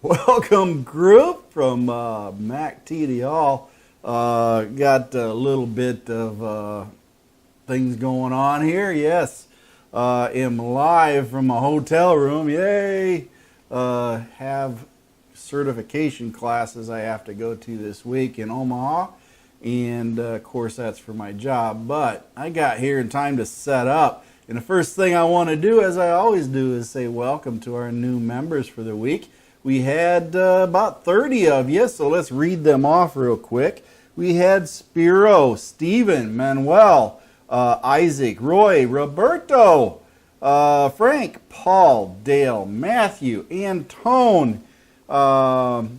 Welcome, group, from MACTFORDEDGE. Got a little bit of things going on here. Yes, am live from a hotel room. Yay! Have certification classes I have to go to this week in Omaha, and of course that's for my job. But I got here in time to set up, and the first thing I want to do, as I always do, is say welcome to our new members for the week. We had about 30 of you, so let's read them off real quick. We had Spiro, Stephen, Manuel, Isaac, Roy, Roberto, Frank, Paul, Dale, Matthew, Antone,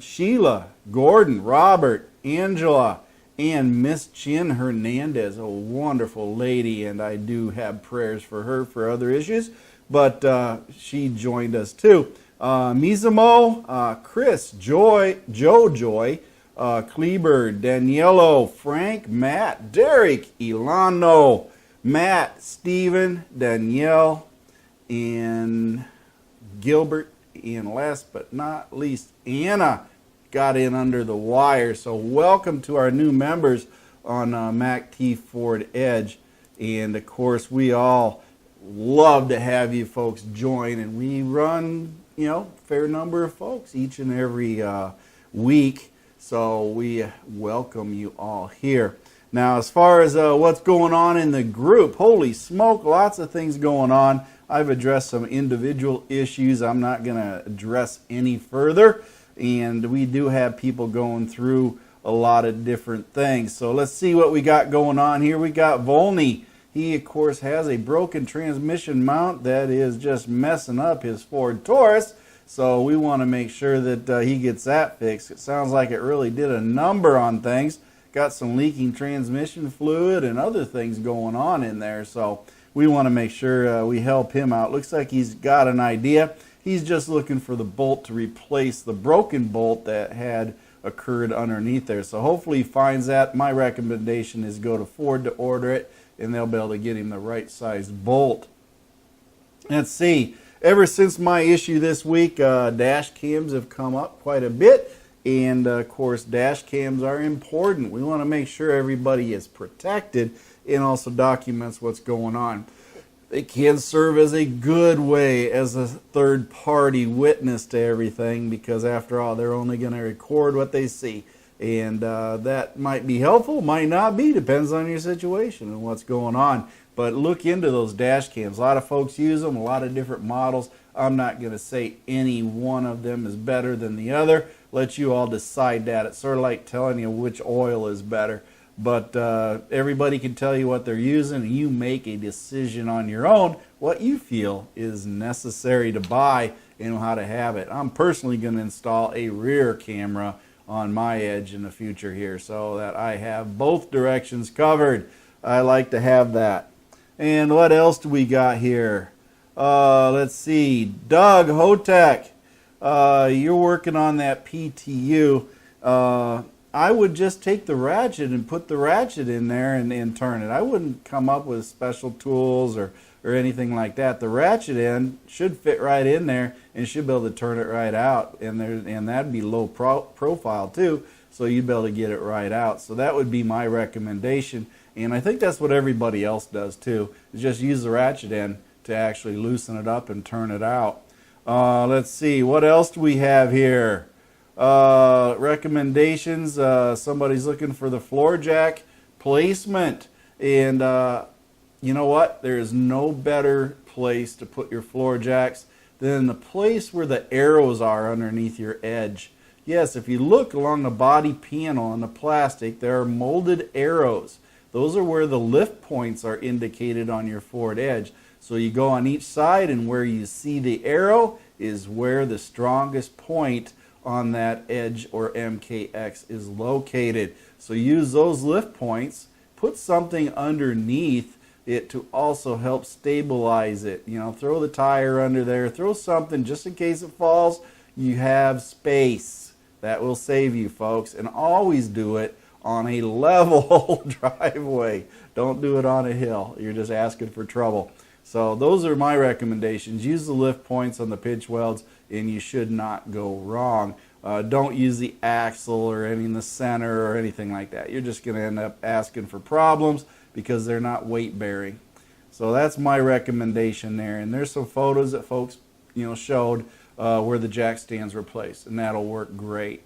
Sheila, Gordon, Robert, Angela, and Miss Chin Hernandez, a wonderful lady, and I do have prayers for her for other issues, but she joined us too. Mizamo, Chris, Joy, Joy, Kleber, Daniello, Frank, Matt, Derek, Ilano, Matt, Stephen, Danielle, and Gilbert, and last but not least, Anna got in under the wire. So welcome to our new members on MACTFORDEDGE, and of course we all love to have you folks join, and we run fair number of folks each and every week, so we welcome you all here. Now, as far as what's going on in the group, holy smoke, lots of things going on. I've addressed some individual issues I'm not going to address any further, and we do have people going through a lot of different things. So let's see what we got going on here. We got Volney. He, of course, has a broken transmission mount that is just messing up his Ford Taurus. So we want to make sure that he gets that fixed. It sounds like it really did a number on things. Got some leaking transmission fluid and other things going on in there. So we want to make sure we help him out. Looks like he's got an idea. He's just looking for the bolt to replace the broken bolt that had occurred underneath there. So hopefully he finds that. My recommendation is go to Ford to order it, and they'll be able to get him the right size bolt. Let's see. Ever since my issue this week, dash cams have come up quite a bit, and of course dash cams are important. We want to make sure everybody is protected and also documents what's going on. They can serve as a good way as a third-party witness to everything, because after all, they're only going to record what they see. And that might be helpful, might not be, depends on your situation and what's going on. But look into those dash cams. A lot of folks use them, a lot of different models. I'm not going to say any one of them is better than the other. Let you all decide that. It's sort of like telling you which oil is better. But everybody can tell you what they're using, and you make a decision on your own what you feel is necessary to buy and how to have it. I'm personally going to install a rear camera on my Edge in the future here, so that I have both directions covered. I like to have that. And what else do we got here? Let's see. Doug Hotek, you're working on that PTU. I would just take the ratchet and put the ratchet in there and turn it. I wouldn't come up with special tools or anything like that. The ratchet end should fit right in there and should be able to turn it right out, and that'd be low profile too, so you'd be able to get it right out. So that would be my recommendation, and I think that's what everybody else does too, is just use the ratchet end to actually loosen it up and turn it out. Let's see, what else do we have here? Recommendations. Somebody's looking for the floor jack placement, and you know what? There is no better place to put your floor jacks than the place where the arrows are underneath your edge. Yes, if you look along the body panel on the plastic, there are molded arrows. Those are where the lift points are indicated on your Ford Edge. So you go on each side, and where you see the arrow is where the strongest point on that Edge or MKX is located. So use those lift points, put something underneath it to also help stabilize it. Throw the tire under there, throw something just in case it falls. You have space. That will save you, folks. And always do it on a level driveway. Don't do it on a hill. You're just asking for trouble. So those are my recommendations. Use the lift points on the pitch welds. and you should not go wrong. Don't use the axle or any in the center or anything like that. You're just going to end up asking for problems because they're not weight bearing. So that's my recommendation there. And there's some photos that folks, showed where the jack stands replaced, and that'll work great.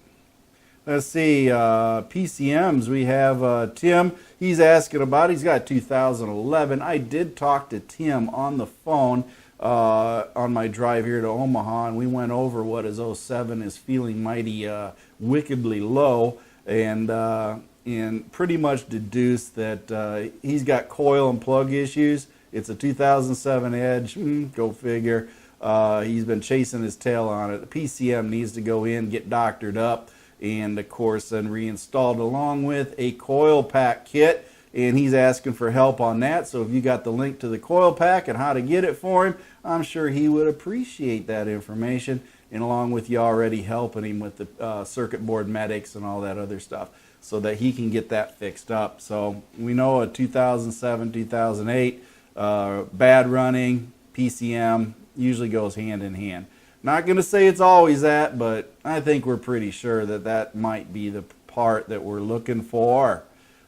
Let's see, PCMs. We have Tim. He's asking about. He's got 2011. I did talk to Tim on the phone on my drive here to Omaha, and we went over what his 07 is feeling mighty wickedly low, and pretty much deduced that he's got coil and plug issues. It's a 2007 Edge. Go figure. He's been chasing his tail on it. The PCM needs to go in, get doctored up, and of course then reinstalled along with a coil pack kit, and he's asking for help on that. So if you got the link to the coil pack and how to get it for him, I'm sure he would appreciate that information, and along with you already helping him with the circuit board medics and all that other stuff, so that he can get that fixed up. So we know a 2007, 2008 bad running PCM usually goes hand in hand. Not going to say it's always that, but I think we're pretty sure that that might be the part that we're looking for.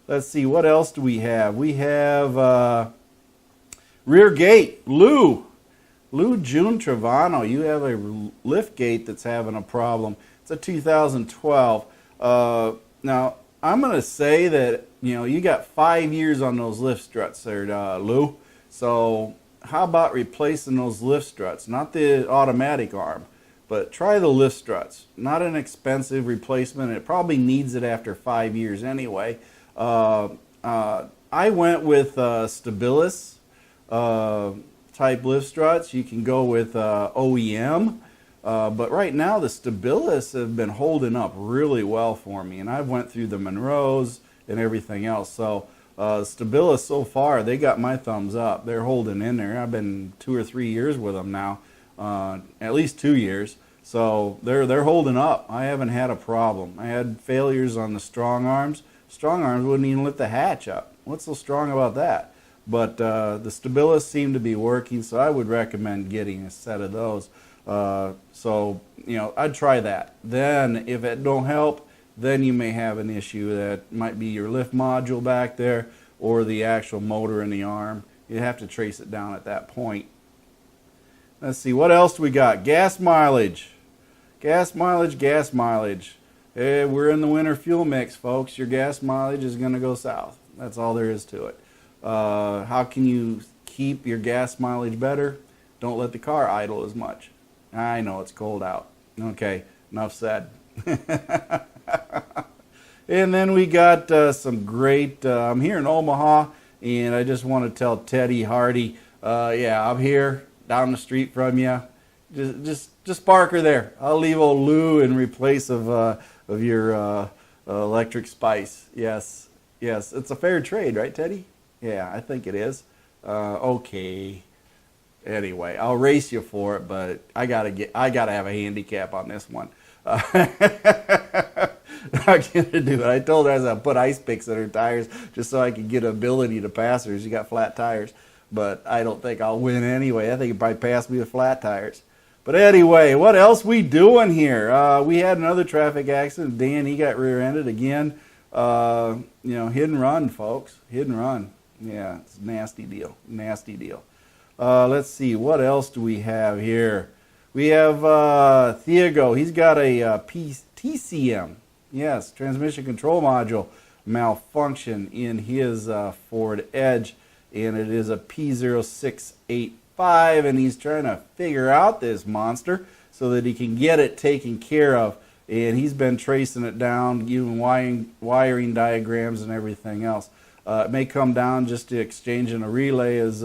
Let's see, what else do we have? We have rear gate, Lou June Travano. You have a lift gate that's having a problem. It's a 2012. Now, I'm going to say that, you got 5 years on those lift struts there, Lou. So how about replacing those lift struts? Not the automatic arm, but try the lift struts. Not an expensive replacement. It probably needs it after 5 years anyway. I went with Stabilis type lift struts. You can go with OEM. But right now the Stabilis have been holding up really well for me. And I've went through the Monroes and everything else. So Stabilis so far, they got my thumbs up. They're holding in there. I've been 2 or 3 years with them now, at least 2 years. So they're holding up. I haven't had a problem. I had failures on the strong arms. Strong arms wouldn't even lift the hatch up. What's so strong about that? But the Stabilis seem to be working, so I would recommend getting a set of those. So I'd try that. Then if it don't help, then you may have an issue that might be your lift module back there or the actual motor in the arm. You have to trace it down at that point. Let's see, what else do we got? Gas mileage. Gas mileage. Hey, we're in the winter fuel mix, folks. Your gas mileage is going to go south. That's all there is to it. How can you keep your gas mileage better? Don't let the car idle as much. I know it's cold out. Okay, enough said. And then we got some great, I'm here in Omaha, and I just want to tell Teddy Hardy, yeah, I'm here down the street from you. Just park her there. I'll leave old Lou in replace of your electric spice. Yes, it's a fair trade, right, Teddy? Yeah, I think it is. Okay. Anyway, I'll race you for it, but I gotta have a handicap on this one. Not gonna do it. I told her I was gonna put ice picks in her tires just so I could get ability to pass her. She got flat tires, but I don't think I'll win anyway. I think it'd probably pass me with flat tires. But anyway, what else we doing here? We had another traffic accident. Dan, he got rear-ended again. Hit and run, folks. Hit and run. Yeah, it's a nasty deal. Nasty deal. Let's see, what else do we have here? We have Thiago. He's got a TCM. Yes, transmission control module malfunction in his Ford Edge, and it is a P0685, and he's trying to figure out this monster so that he can get it taken care of. And he's been tracing it down, using wiring diagrams and everything else. It may come down just to exchanging a relay as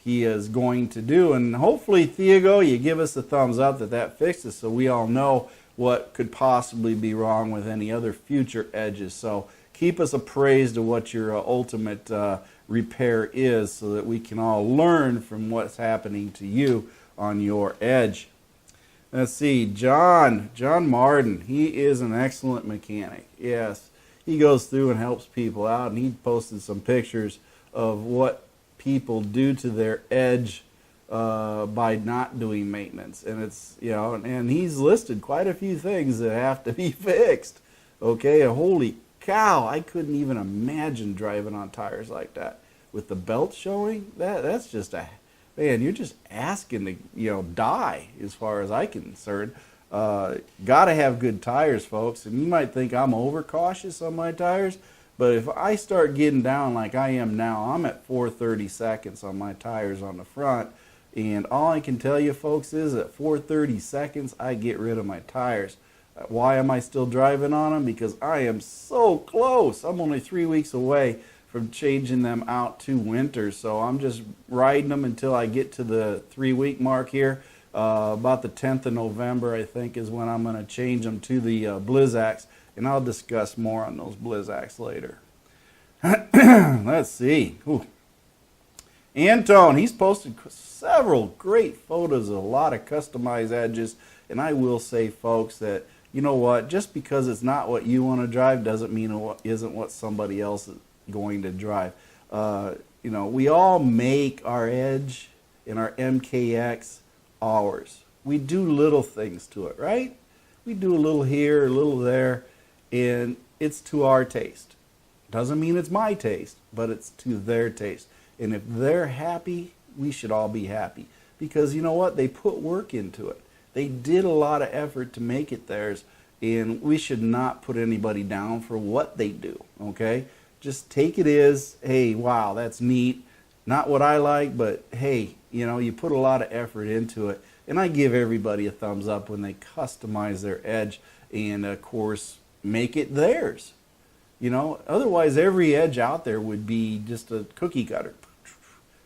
he is going to do. And hopefully, Thiago, you give us a thumbs up that fixes, so we all know what could possibly be wrong with any other future Edges. So keep us appraised of what your ultimate repair is so that we can all learn from what's happening to you on your Edge. Let's see, John Martin. He is an excellent mechanic. Yes, he goes through and helps people out, and he posted some pictures of what people do to their Edge by not doing maintenance. And it's, you know, and he's listed quite a few things that have to be fixed. Okay, holy cow, I couldn't even imagine driving on tires like that with the belt showing. That's just a, man, you're just asking to, you know, die as far as I'm concerned. Got to have good tires, folks. And you might think I'm overcautious on my tires, but if I start getting down like I am now, I'm at 430 seconds on my tires on the front. And all I can tell you, folks, is at 430 seconds, I get rid of my tires. Why am I still driving on them? Because I am so close. I'm only 3 weeks away from changing them out to winter. So I'm just riding them until I get to the 3-week mark here. About the 10th of November, I think, is when I'm going to change them to the Blizzaks. And I'll discuss more on those Blizzaks later. Let's see. Ooh. Antone, he's posted several great photos of a lot of customized edges. And I will say, folks, that, you know what, just because it's not what you want to drive doesn't mean it isn't what somebody else is going to drive. You know, we all make our Edge and our MKX ours. We do little things to it, right? We do a little here, a little there, and it's to our taste. Doesn't mean it's my taste, but it's to their taste. And if they're happy, we should all be happy. Because you know what? They put work into it. They did a lot of effort to make it theirs, and we should not put anybody down for what they do, okay? Just take it as, hey, wow, that's neat. Not what I like, but hey, you know, you put a lot of effort into it. And I give everybody a thumbs up when they customize their Edge and, of course, make it theirs. You know, otherwise every Edge out there would be just a cookie cutter.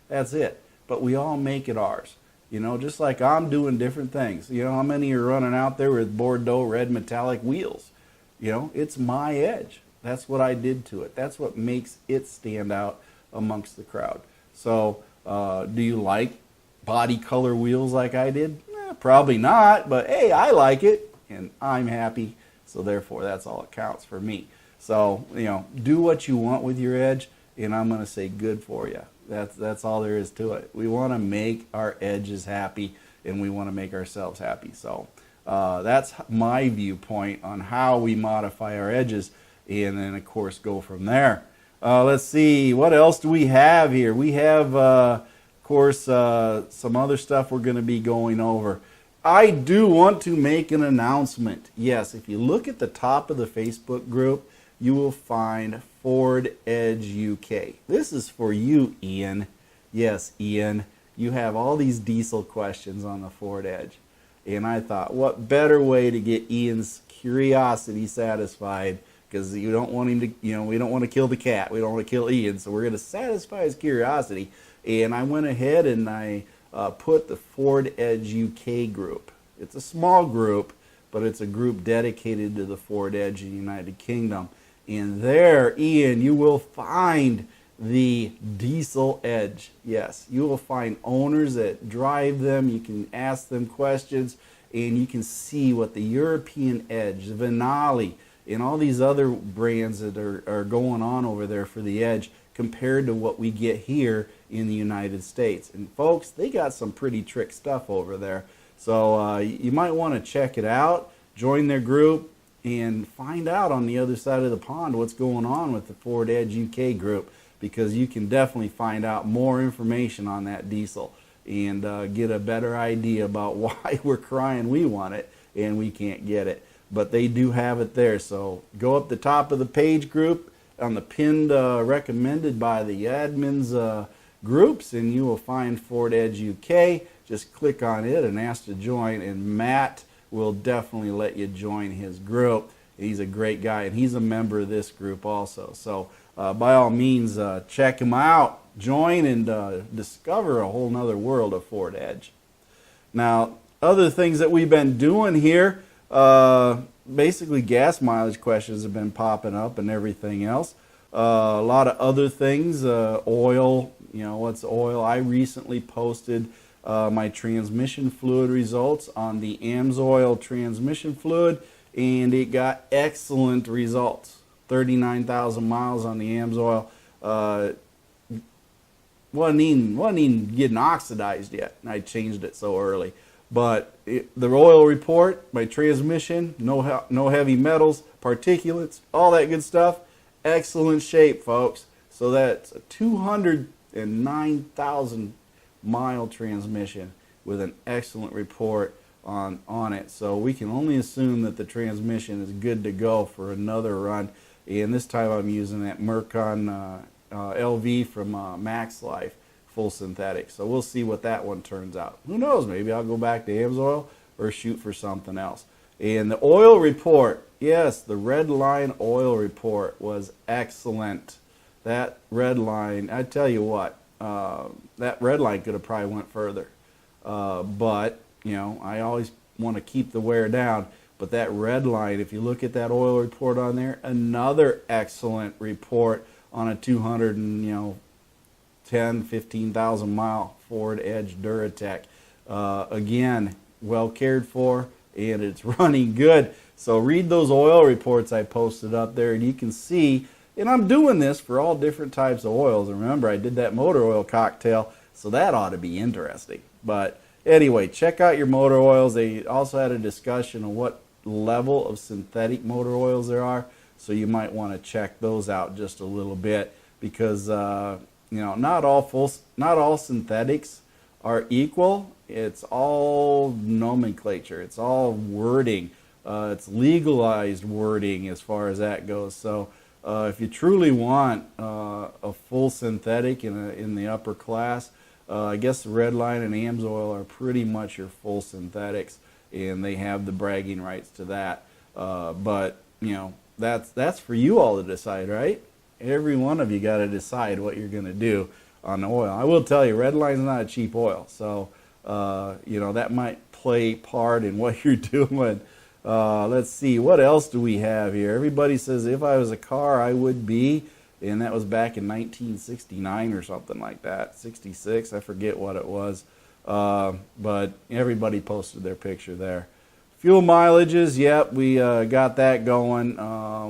That's it. But we all make it ours. You know, just like I'm doing different things. You know, how many are running out there with Bordeaux red metallic wheels? You know, it's my Edge. That's what I did to it. That's what makes it stand out amongst the crowd. So, do you like body color wheels like I did? Probably not, but hey, I like it, and I'm happy. So therefore, that's all that counts for me. So, you know, do what you want with your Edge, and I'm going to say good for you. That's all there is to it. We want to make our Edges happy, and we want to make ourselves happy. So that's my viewpoint on how we modify our Edges, and then, of course, go from there. Let's see, what else do we have here? We have, of course, some other stuff we're going to be going over. I do want to make an announcement. Yes, if you look at the top of the Facebook group, you will find Ford Edge UK. This is for you, Ian. Yes, Ian, you have all these diesel questions on the Ford Edge. And I thought, what better way to get Ian's curiosity satisfied, because you don't want him to, you know, we don't want to kill the cat. We don't want to kill Ian, so we're going to satisfy his curiosity. And I went ahead and I put the Ford Edge UK group. It's a small group, but it's a group dedicated to the Ford Edge in the United Kingdom. And there, Ian, you will find the diesel Edge. Yes, you will find owners that drive them. You can ask them questions, and you can see what the European Edge, the Vinali, and all these other brands that are going on over there for the Edge compared to what we get here in the United States. And folks, they got some pretty trick stuff over there. So you might want to check it out, join their group, and find out on the other side of the pond what's going on with the Ford Edge UK group, because you can definitely find out more information on that diesel and get a better idea about why we're crying we want it and we can't get it. But they do have it there. So go up the top of the page group on the pinned recommended by the admins groups, and you will find Ford Edge UK. Just click on it and ask to join, and Matt will definitely let you join his group. He's a great guy, and he's a member of this group also. So by all means, check him out, join, and discover a whole nother world of Ford Edge. Now, other things that we've been doing here, basically gas mileage questions have been popping up and everything else. A lot of other things, oil, you know, what's oil? I recently posted my transmission fluid results on the AMSOIL transmission fluid, and it got excellent results. 39,000 miles on the AMSOIL. wasn't even getting oxidized yet, and I changed it so early. But the oil report, my transmission, no heavy metals, particulates, all that good stuff, excellent shape, folks. So that's a 209,000 mile transmission with an excellent report on it. So we can only assume that the transmission is good to go for another run. And this time I'm using that Mercon LV from Max Life, full synthetic. So we'll see what that one turns out. Who knows? Maybe I'll go back to AMSOIL or shoot for something else. And the oil report, yes, the red line oil report was excellent. That red line, I tell you what, that red line could have probably went further. But, you know, I always want to keep the wear down. But that red line, if you look at that oil report on there, another excellent report on a 15,000 mile Ford Edge Duratec. Again, well cared for, and it's running good. So read those oil reports I posted up there, and you can see, and I'm doing this for all different types of oils. And remember, I did that motor oil cocktail, so that ought to be interesting. But anyway, check out your motor oils. They also had a discussion on what level of synthetic motor oils there are, so you might want to check those out just a little bit, because you know, not all synthetics are equal. It's all nomenclature. It's all wording. It's legalized wording as far as that goes. So if you truly want a full synthetic in the upper class, I guess the Redline and AMSOIL are pretty much your full synthetics, and they have the bragging rights to that. But you know, that's for you all to decide, right? Every one of you got to decide what you're going to do on the oil. I will tell you, Redline's not a cheap oil, so you know, that might play part in what you're doing. Let's see, what else do we have here? Everybody says if I was a car, I would be, and that was back in 1969 or something like that, 66, I forget what it was. But everybody posted their picture there. Fuel mileages, yep, we got that going.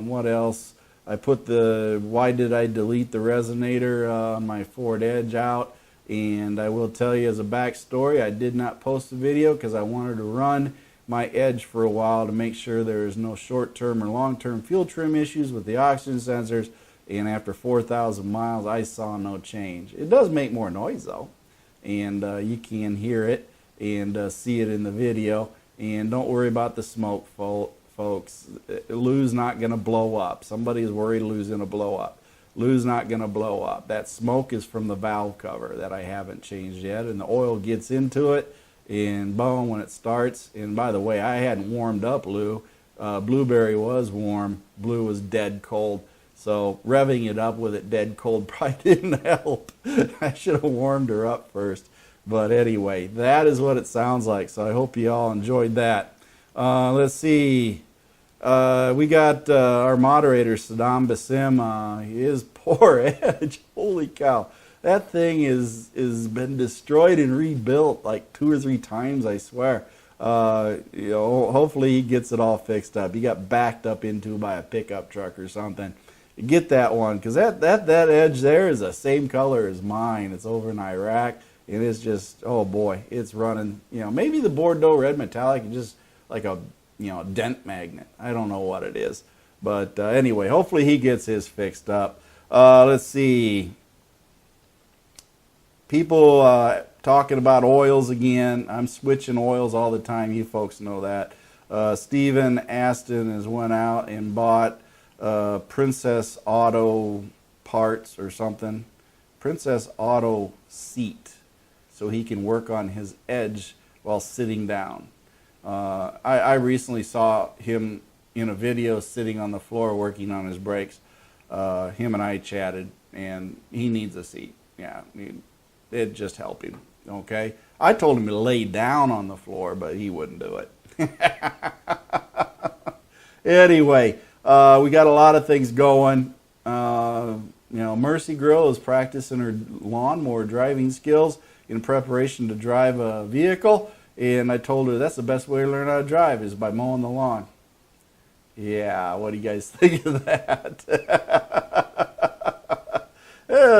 What else? I put the why did I delete the resonator on my Ford Edge out, and I will tell you as a backstory, I did not post the video because I wanted to run my Edge for a while to make sure there is no short-term or long-term fuel trim issues with the oxygen sensors, and after 4,000 miles I saw no change. It does make more noise though, and you can hear it and see it in the video. And don't worry about the smoke, folks. Lou's not going to blow up. Somebody is worried Lou's going to blow up. Lou's not going to blow up. That smoke is from the valve cover that I haven't changed yet, and the oil gets into it, and boom, when it starts. And by the way, I hadn't warmed up Lou. Blueberry was warm. Blue was dead cold. So revving it up with it dead cold probably didn't help. I should have warmed her up first. But anyway, that is what it sounds like. So I hope you all enjoyed that. Let's see. We got our moderator, Saddam Basim. His poor Edge. Holy cow. That thing is been destroyed and rebuilt like 2 or 3 times, I swear. You know, hopefully he gets it all fixed up. He got backed up into by a pickup truck or something. Get that one, because that Edge there is the same color as mine. It's over in Iraq, and it's just, oh boy, it's running. You know, maybe the Bordeaux red metallic is just like a, you know, dent magnet. I don't know what it is, but anyway, hopefully he gets his fixed up. Let's see. People talking about oils again. I'm switching oils all the time. You folks know that. Stephen Aston has went out and bought Princess Auto parts or something. Princess Auto seat, so he can work on his Edge while sitting down. I recently saw him in a video sitting on the floor working on his brakes. Him and I chatted, and he needs a seat. Yeah, it'd just help him. Okay, I told him to lay down on the floor, but he wouldn't do it. Anyway, we got a lot of things going. You know, Mercy Grill is practicing her lawnmower driving skills in preparation to drive a vehicle, and I told her that's the best way to learn how to drive is by mowing the lawn. Yeah, what do you guys think of that?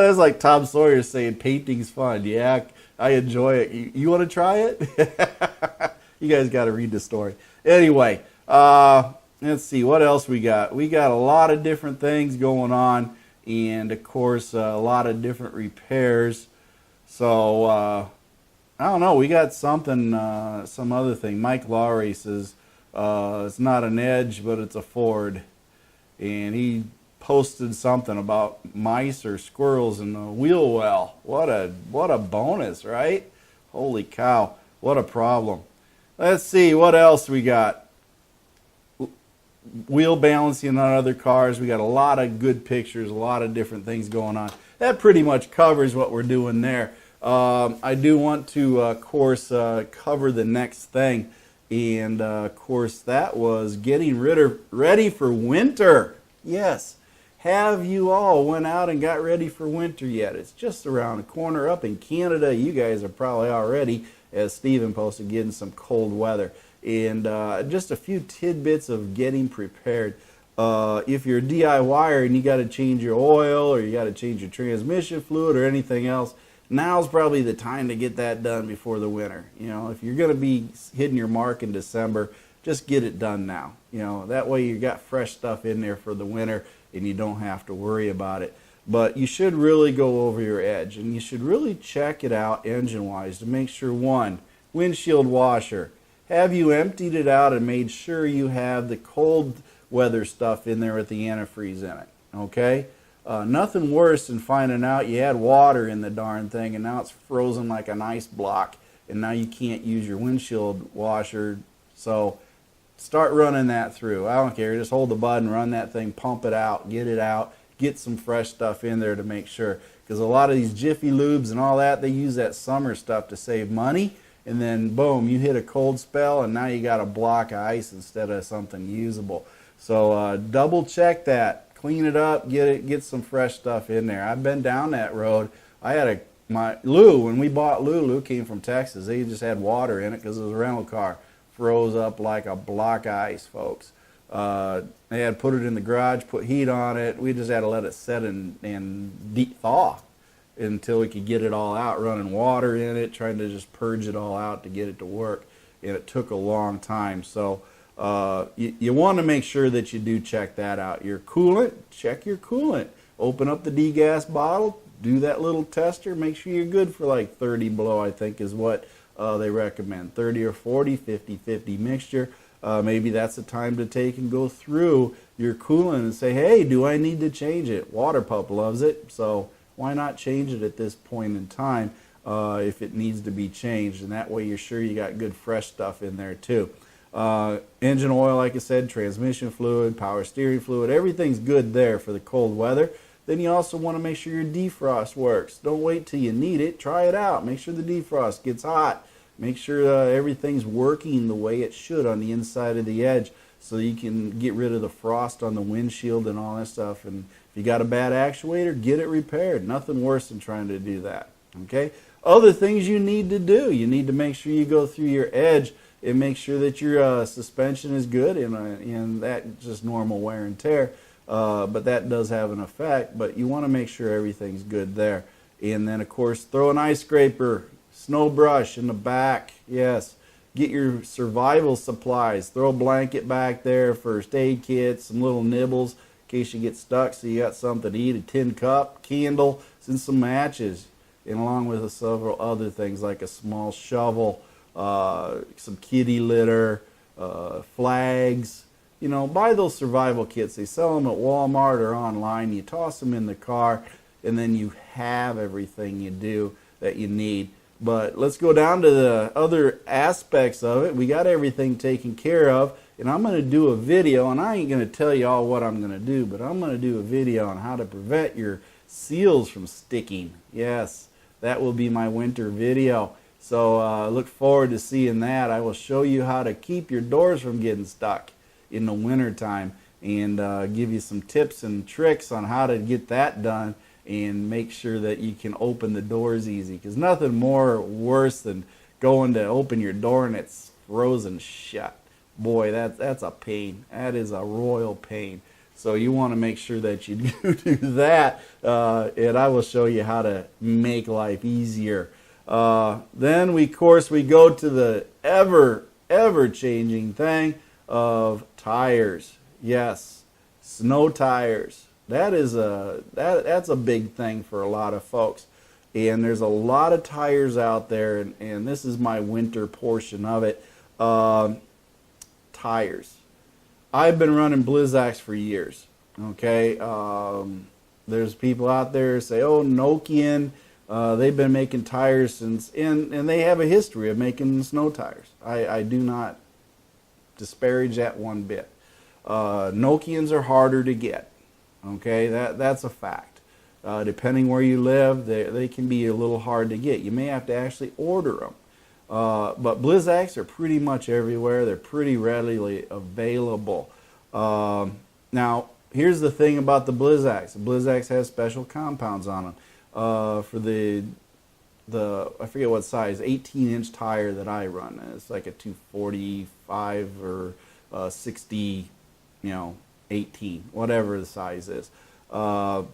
That's like Tom Sawyer saying painting's fun. Yeah, I enjoy it. You want to try it? You guys got to read the story. Anyway, let's see what else we got. We got a lot of different things going on, and of course a lot of different repairs. So I don't know. We got something, some other thing. Mike Lowry says it's not an Edge, but it's a Ford, and he posted something about mice or squirrels in the wheel well. What a bonus, right? Holy cow! What a problem. Let's see what else we got. Wheel balancing on other cars. We got a lot of good pictures, a lot of different things going on. That pretty much covers what we're doing there. I do want to, of course, cover the next thing, and of course that was getting ready for winter. Yes. Have you all went out and got ready for winter yet? It's just around the corner. Up in Canada, you guys are probably already, as Steven posted, getting some cold weather. And just a few tidbits of getting prepared. If you're a DIYer and you got to change your oil, or you got to change your transmission fluid or anything else, now's probably the time to get that done before the winter. You know, if you're going to be hitting your mark in December, just get it done now. You know, that way you got fresh stuff in there for the winter, and you don't have to worry about it. But you should really go over your Edge, and you should really check it out engine-wise to make sure, one, windshield washer. Have you emptied it out and made sure you have the cold weather stuff in there with the antifreeze in it? Okay? Nothing worse than finding out you had water in the darn thing, and now it's frozen like an ice block, and now you can't use your windshield washer. So start running that through. I don't care. Just hold the button, run that thing, pump it out, get some fresh stuff in there to make sure. Because a lot of these Jiffy Lubes and all that, they use that summer stuff to save money. And then, boom, you hit a cold spell, and now you got a block of ice instead of something usable. So double check that. Clean it up. Get some fresh stuff in there. I've been down that road. I had when we bought Lou came from Texas. They just had water in it because it was a rental car. Froze up like a block of ice, folks. They had put it in the garage, put heat on it. We just had to let it set and deep thaw until we could get it all out, running water in it, trying to just purge it all out to get it to work. And it took a long time. So you want to make sure that you do check that out. Your coolant, check your coolant. Open up the degas bottle, do that little tester, make sure you're good for like 30 below, I think is what they recommend. 30 or 40, 50-50 mixture. Maybe that's the time to take and go through your coolant and say, hey, do I need to change it? Water Pup loves it, so why not change it at this point in time if it needs to be changed? And that way you're sure you got good fresh stuff in there too. Engine oil, like I said, transmission fluid, power steering fluid, everything's good there for the cold weather. Then you also want to make sure your defrost works. Don't wait till you need it. Try it out. Make sure the defrost gets hot. Make sure everything's working the way it should on the inside of the Edge, so you can get rid of the frost on the windshield and all that stuff. And if you got a bad actuator, get it repaired. Nothing worse than trying to do that. Okay? Other things you need to do. You need to make sure you go through your Edge and make sure that your suspension is good, and that's just normal wear and tear. But that does have an effect, but you want to make sure everything's good there. And then, of course, throw an ice scraper, snow brush in the back. Yes. Get your survival supplies. Throw a blanket back there, first aid kit, some little nibbles in case you get stuck so you got something to eat, a tin cup, candle, and some matches. And along with several other things like a small shovel, some kitty litter, flags. You know, buy those survival kits. They sell them at Walmart or online. You toss them in the car, and then you have everything that you need. But let's go down to the other aspects of it. We got everything taken care of, and I'm going to do a video, and I ain't going to tell you all what I'm going to do, but I'm going to do a video on how to prevent your seals from sticking. Yes, that will be my winter video. So look forward to seeing that. I will show you how to keep your doors from getting stuck in the winter time, and give you some tips and tricks on how to get that done and make sure that you can open the doors easy, because nothing more worse than going to open your door and it's frozen shut. Boy, that's a pain. That is a royal pain. So you want to make sure that you do that, and I will show you how to make life easier. Then of course we go to the ever changing thing of tires. Yes, snow tires. That's a big thing for a lot of folks. And there's a lot of tires out there, and this is my winter portion of it. Tires. I've been running Blizzaks for years. Okay, there's people out there who say, "Oh, Nokian, they've been making tires since," and they have a history of making snow tires. I do not disparage that one bit. Nokians are harder to get. Okay, that's a fact. Depending where you live, they can be a little hard to get. You may have to actually order them. But Blizzaks are pretty much everywhere. They're pretty readily available. Now, here's the thing about the Blizzaks. The Blizzaks have special compounds on them. For the I forget what size, 18-inch tire that I run. It's like a 245 or 60, 18, whatever the size is. The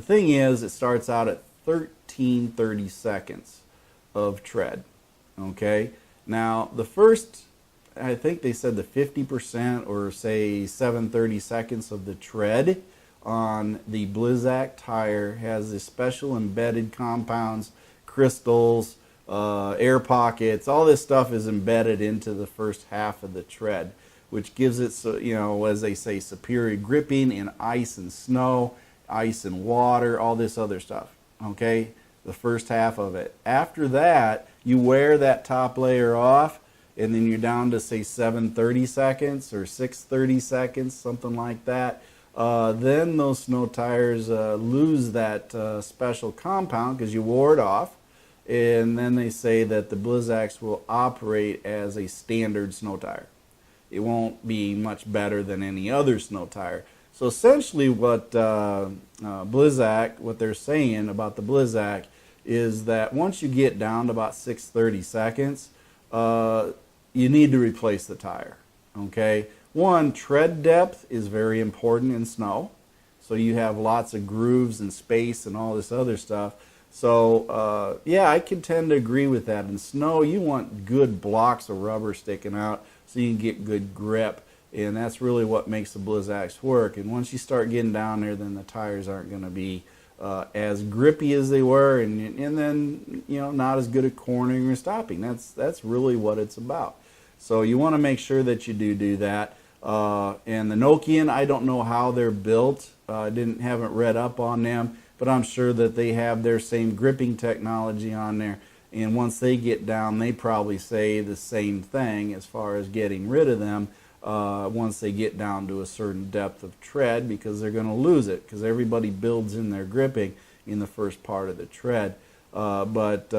thing is, it starts out at 1330 seconds of tread. Okay, now the first, I think they said the 50% or say 730 seconds of the tread on the Blizzak tire has this special embedded compounds, crystals, air pockets, all this stuff is embedded into the first half of the tread, which gives it, as they say, superior gripping in ice and snow, ice and water, all this other stuff. Okay, the first half of it. After that, you wear that top layer off, and then you're down to say 730 seconds or 630 seconds, something like that. Then those snow tires lose that special compound because you wore it off, and then they say that the Blizzaks will operate as a standard snow tire. It won't be much better than any other snow tire. So essentially what Blizzak, what they're saying about the Blizzak is that once you get down to about 630 seconds, you need to replace the tire. Okay? One, tread depth is very important in snow. So you have lots of grooves and space and all this other stuff. So, yeah, I can tend to agree with that. In snow, you want good blocks of rubber sticking out so you can get good grip. And that's really what makes the Blizzaks work. And once you start getting down there, then the tires aren't going to be as grippy as they were, and then not as good at cornering or stopping. That's really what it's about. So you want to make sure that you do that. And the Nokian, I don't know how they're built. Haven't read up on them, but I'm sure that they have their same gripping technology on there. And once they get down, they probably say the same thing as far as getting rid of them. Once they get down to a certain depth of tread, because they're going to lose it, because everybody builds in their gripping in the first part of the tread. But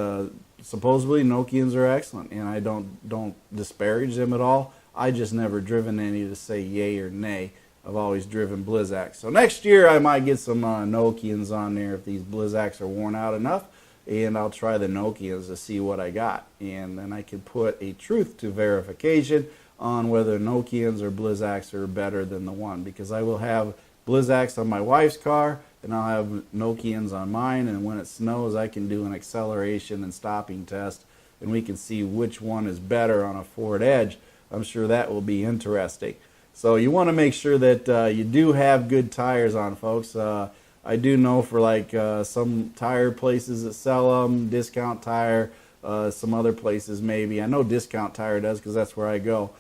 supposedly Nokians are excellent, and I don't disparage them at all. I just never driven any to say yay or nay. I've always driven Blizzaks. So next year I might get some Nokians on there if these Blizzaks are worn out enough, and I'll try the Nokians to see what I got, and then I can put a truth to verification on whether Nokians or Blizzaks are better than the one, because I will have Blizzaks on my wife's car and I'll have Nokians on mine, and when it snows I can do an acceleration and stopping test and we can see which one is better on a Ford Edge. I'm sure that will be interesting. So you want to make sure that you do have good tires on, folks. I do know for like some tire places that sell them, Discount Tire, some other places maybe. I know Discount Tire does because that's where I go.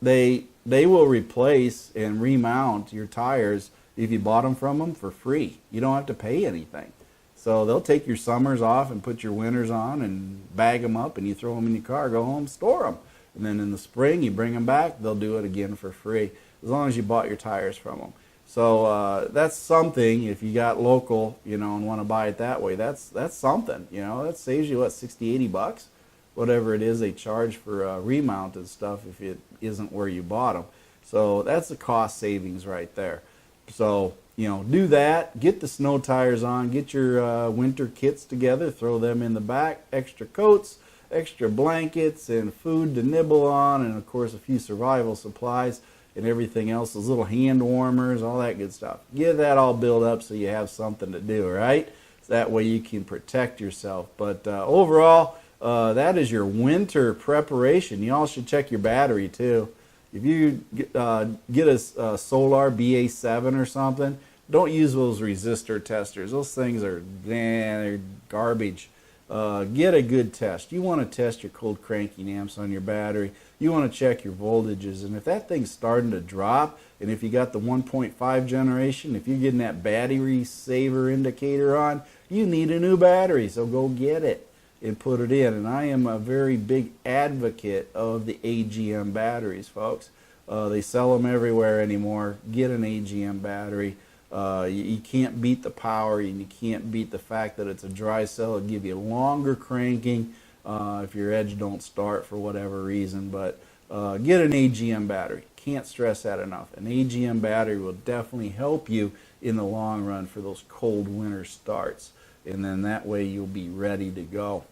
They will replace and remount your tires if you bought them from them for free. You don't have to pay anything. So they'll take your summers off and put your winters on and bag them up, and you throw them in your car, go home, store them. And then in the spring you bring them back, they'll do it again for free as long as you bought your tires from them. So that's something. If you got local, and want to buy it that way, that's something. That saves you what, 60, 80 bucks, whatever it is they charge for remount and stuff if it isn't where you bought them. So that's the cost savings right there. So do that. Get the snow tires on. Get your winter kits together. Throw them in the back. Extra coats, extra blankets, and food to nibble on, and of course a few survival supplies. and everything else, those little hand warmers, all that good stuff. Get that all built up so you have something to do, right? So that way you can protect yourself. But overall, that is your winter preparation. You all should check your battery too. If you get a Solar BA7 or something, don't use those resistor testers. Those things are, they're garbage. Get a good test. You want to test your cold cranking amps on your battery. You want to check your voltages. And if that thing's starting to drop, and if you got the 1.5 generation, if you're getting that battery saver indicator on, you need a new battery. So go get it and put it in. And I am a very big advocate of the AGM batteries, folks. They sell them everywhere anymore. Get an AGM battery. You can't beat the power, and you can't beat the fact that it's a dry cell. It'll give you longer cranking if your Edge don't start for whatever reason. But get an AGM battery. Can't stress that enough. An AGM battery will definitely help you in the long run for those cold winter starts. And then that way you'll be ready to go.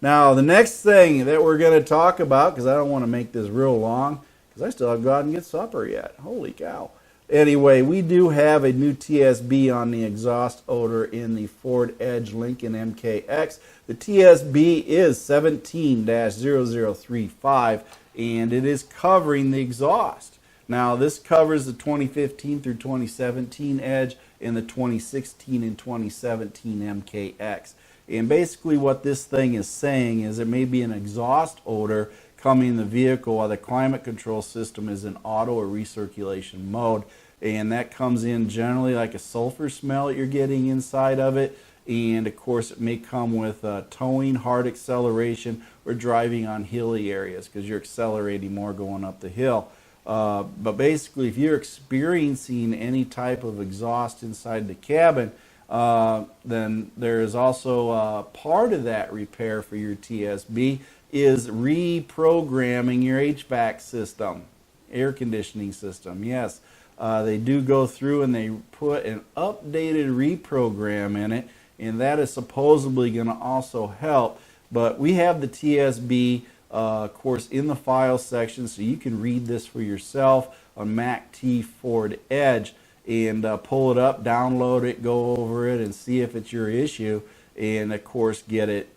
Now, the next thing that we're going to talk about, because I don't want to make this real long, because I still haven't gone and get supper yet. Holy cow. Anyway, we do have a new TSB on the exhaust odor in the Ford Edge Lincoln MKX. The TSB is 17-0035, and it is covering the exhaust. Now, this covers the 2015 through 2017 Edge and the 2016 and 2017 MKX. And basically what this thing is saying is there may be an exhaust odor coming in the vehicle while the climate control system is in auto or recirculation mode, and that comes in generally like a sulfur smell that you're getting inside of it. And of course it may come with towing, hard acceleration, or driving on hilly areas because you're accelerating more going up the hill. But basically if you're experiencing any type of exhaust inside the cabin, then there is also part of that repair for your TSB is reprogramming your HVAC system, air conditioning system. Yes, they do go through and they put an updated reprogram in it, and that is supposedly going to also help. But we have the TSB, of course, in the file section, so you can read this for yourself on MACTFORDEDGE and pull it up, download it, go over it, and see if it's your issue, and of course get it,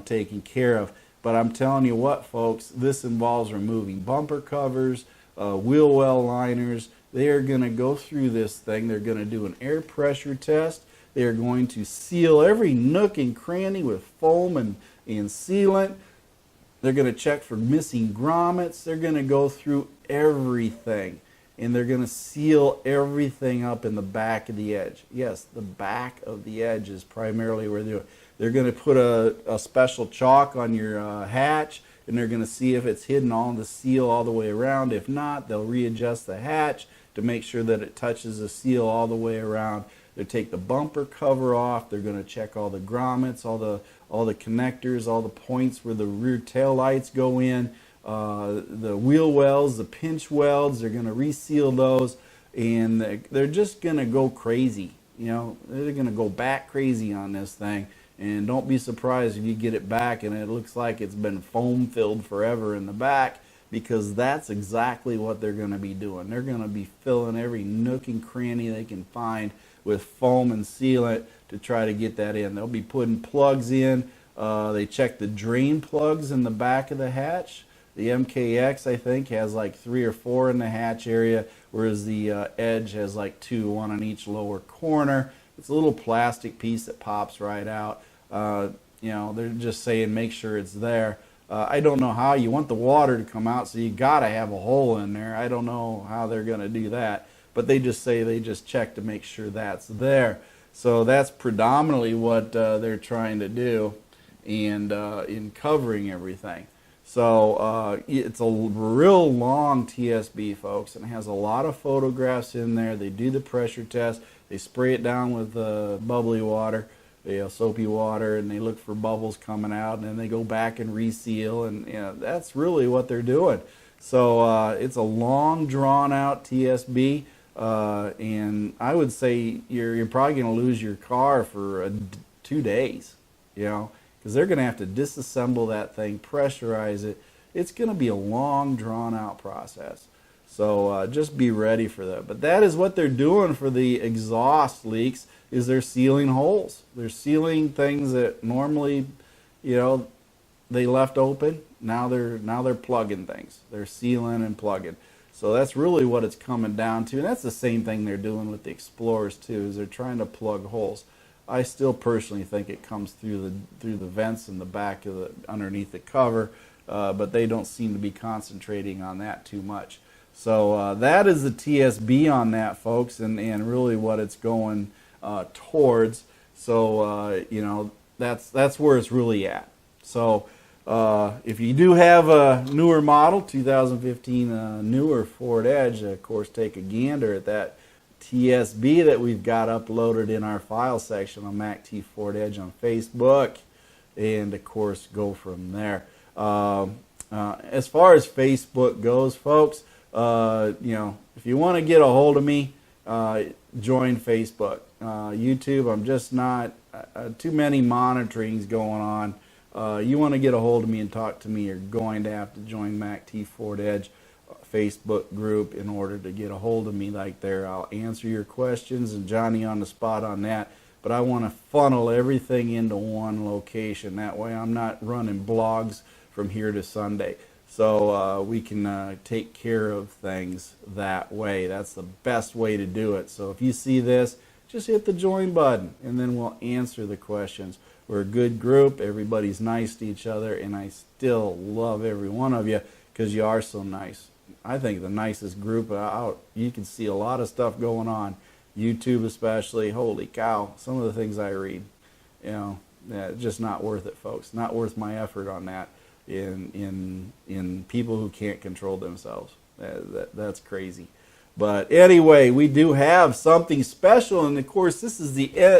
taken care of. But I'm telling you what, folks, this involves removing bumper covers, wheel well liners. They are going to go through this thing. They're going to do an air pressure test. They are going to seal every nook and cranny with foam and sealant. They're going to check for missing grommets. They're going to go through everything. And they're going to seal everything up in the back of the Edge. Yes, the back of the Edge is primarily where they're doing. They're going to put a special chalk on your hatch, and they're going to see if it's hidden on the seal all the way around. If not, they'll readjust the hatch to make sure that it touches the seal all the way around. They'll take the bumper cover off. They're going to check all the grommets, all the connectors, all the points where the rear tail lights go in, the wheel wells, the pinch welds. They're going to reseal those, and they're just going to go crazy. They're going to go back crazy on this thing. And don't be surprised if you get it back and it looks like it's been foam filled forever in the back, because that's exactly what they're going to be doing. They're going to be filling every nook and cranny they can find with foam and sealant to try to get that in. They'll be putting plugs in. They check the drain plugs in the back of the hatch. The MKX, I think, has like 3 or 4 in the hatch area, whereas the Edge has like 2, one on each lower corner. It's a little plastic piece that pops right out. They're just saying make sure it's there. I don't know how. You want the water to come out, so you got to have a hole in there. I don't know how they're going to do that, but they just say they just check to make sure that's there. So that's predominantly what they're trying to do, and in covering everything. So it's a real long TSB, folks, and it has a lot of photographs in there. They do the pressure test. They spray it down with bubbly water, soapy water, and they look for bubbles coming out, and then they go back and reseal, and that's really what they're doing. So it's a long, drawn-out TSB, and I would say you're probably going to lose your car for 2 days, because they're going to have to disassemble that thing, pressurize it. It's going to be a long, drawn-out process. So just be ready for that. But that is what they're doing for the exhaust leaks, is they're sealing holes. They're sealing things that normally, you know, they left open. Now they're plugging things. They're sealing and plugging. So that's really what it's coming down to. And that's the same thing they're doing with the Explorers too, is they're trying to plug holes. I still personally think it comes through the vents in the back of the underneath the cover, but they don't seem to be concentrating on that too much. So that is the TSB on that, folks, and really what it's going towards. So you know, that's where it's really at. So if you do have a newer model, 2015 newer Ford Edge, of course, take a gander at that TSB that we've got uploaded in our file section on MACTFORDEDGE on Facebook, and of course go from there. As far as Facebook goes, folks, you know, if you want to get a hold of me, join Facebook. YouTube, I'm just not too many monitorings going on. You want to get a hold of me and talk to me, you're going to have to join MACTFORDEDGE Facebook group in order to get a hold of me like there. I'll answer your questions and Johnny on the spot on that, but I want to funnel everything into one location. That way I'm not running blogs from here to Sunday. So we can take care of things that way. That's the best way to do it. So if you see this, just hit the join button and then we'll answer the questions. We're a good group. Everybody's nice to each other, and I still love every one of you because you are so nice. I think the nicest group out. You can see a lot of stuff going on. YouTube especially. Holy cow. Some of the things I read. You know, just not worth it, folks. Not worth my effort on that in people who can't control themselves. That's crazy. But anyway, we do have something special, and of course this is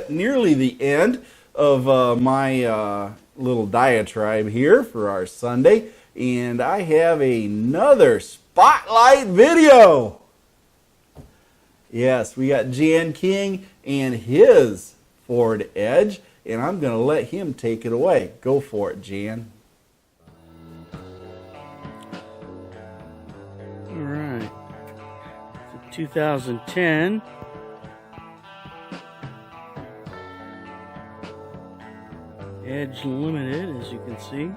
nearly the end of my little diatribe here for our Sunday, and I have another spotlight video. Yes, we got Jan King and his Ford Edge, and I'm going to let him take it away. Go for it, Jan. All right. 2010 Edge Limited, as you can see.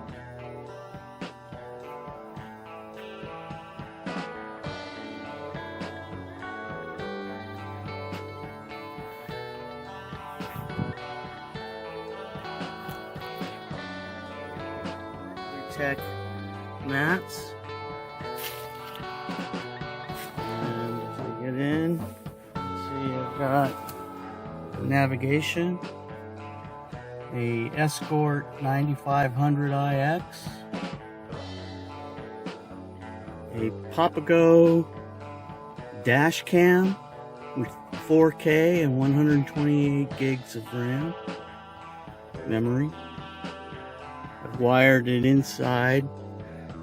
Tech mats. Get in. See, I've got navigation, a Escort 9500iX, a Papago dash cam with 4K and 128 gigs of RAM memory. I've wired it inside,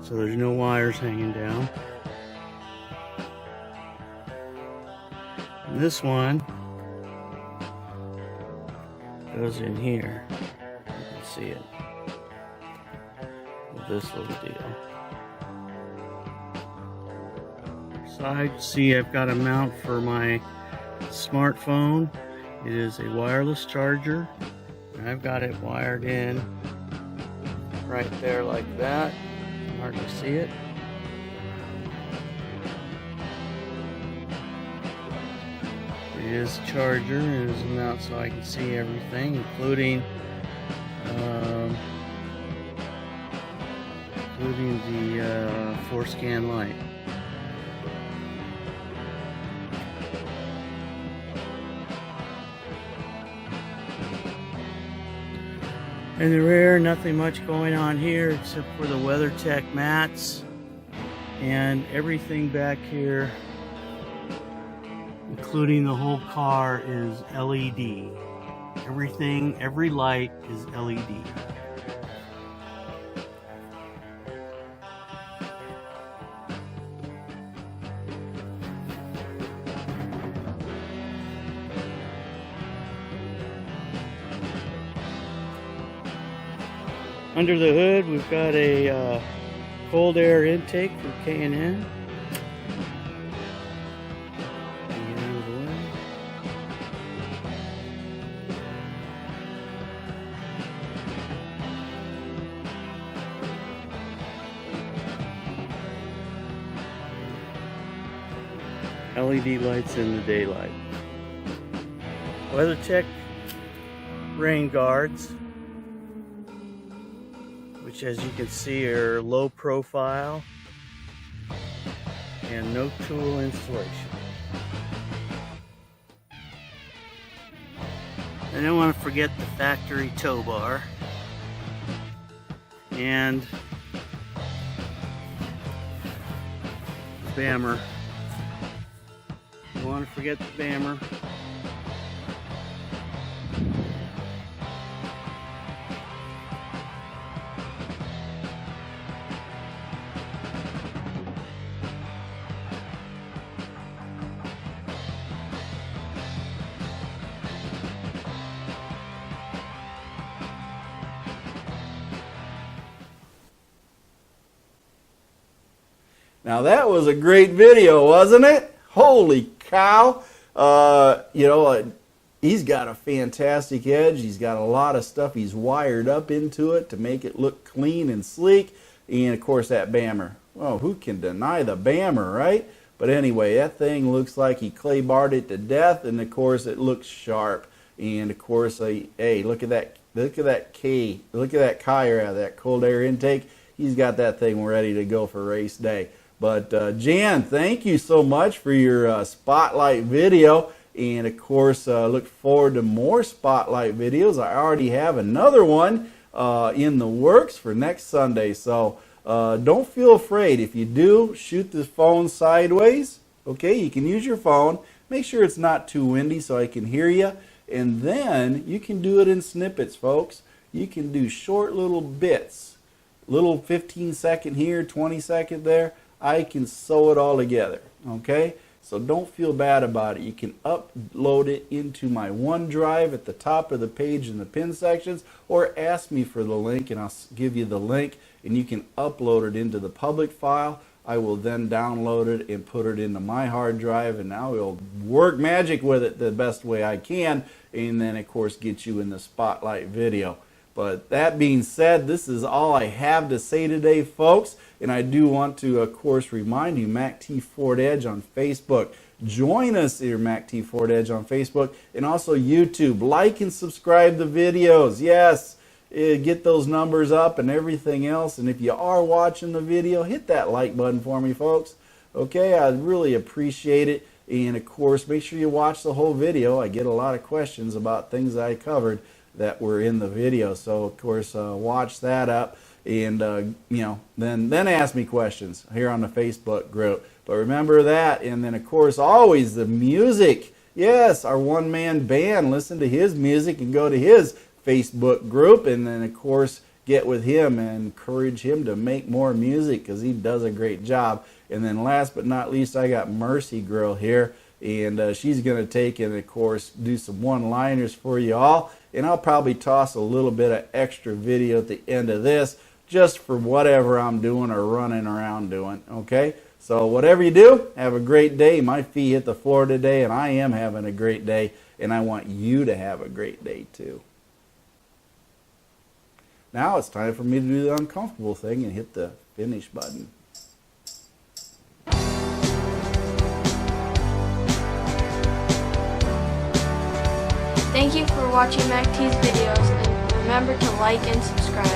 so there's no wires hanging down. This one goes in here. You can see it with this little deal. Side, see, I've got a mount for my smartphone. It is a wireless charger, and I've got it wired in right there like that. You can hardly see it. It is a charger, and it is a mount so I can see everything, including the 4-scan light. In the rear, nothing much going on here except for the WeatherTech mats, and everything back here, including the whole car, is LED. Everything, every light is LED. Under the hood, we've got a cold air intake for K&N. LED lights in the daylight. WeatherTech rain guards, which as you can see are low profile and no tool installation. I don't want to forget the factory tow bar and the bammer. Don't want to forget the bammer. Now that was a great video, wasn't it? Holy cow. He's got a fantastic edge. He's got a lot of stuff he's wired up into it to make it look clean and sleek. And of course that bammer. Well, who can deny the bammer, right? But anyway, that thing looks like he clay barred it to death, and of course it looks sharp. And of course, hey, look at that Kyra, that cold air intake. He's got that thing ready to go for race day. But Jan, thank you so much for your spotlight video. And of course, look forward to more spotlight videos. I already have another one in the works for next Sunday. So don't feel afraid. If you do, shoot the phone sideways. Okay, you can use your phone. Make sure it's not too windy so I can hear you. And then you can do it in snippets, folks. You can do short little bits. Little 15-second here, 20-second there. I can sew it all together, okay? So don't feel bad about it. You can upload it into my OneDrive at the top of the page in the pin sections, or ask me for the link and I'll give you the link, and you can upload it into the public file. I will then download it and put it into my hard drive, and now we'll work magic with it the best way I can, and then of course get you in the spotlight video. But that being said, this is all I have to say today, folks. And I do want to, of course, remind you, MACTFORDEDGE on Facebook. Join us here, MACTFORDEDGE on Facebook, and also YouTube. Like and subscribe the videos. Yes, get those numbers up and everything else. And if you are watching the video, hit that like button for me, folks. Okay, I really appreciate it. And, of course, make sure you watch the whole video. I get a lot of questions about things I covered that were in the video, so of course watch that up, and then ask me questions here on the Facebook group. But remember that, and then of course always the music. Yes, our one-man band. Listen to his music and go to his Facebook group, and then of course get with him and encourage him to make more music because he does a great job. And then last but not least, I got Mercy Girl here, and she's going to take and of course do some one-liners for you all. And I'll probably toss a little bit of extra video at the end of this just for whatever I'm doing or running around doing, okay? So whatever you do, have a great day. My feet hit the floor today, and I am having a great day, and I want you to have a great day too. Now it's time for me to do the uncomfortable thing and hit the finish button. Thank you for watching MacT's videos, and remember to like and subscribe.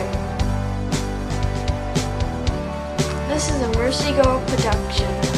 This is a Mercy Girl production.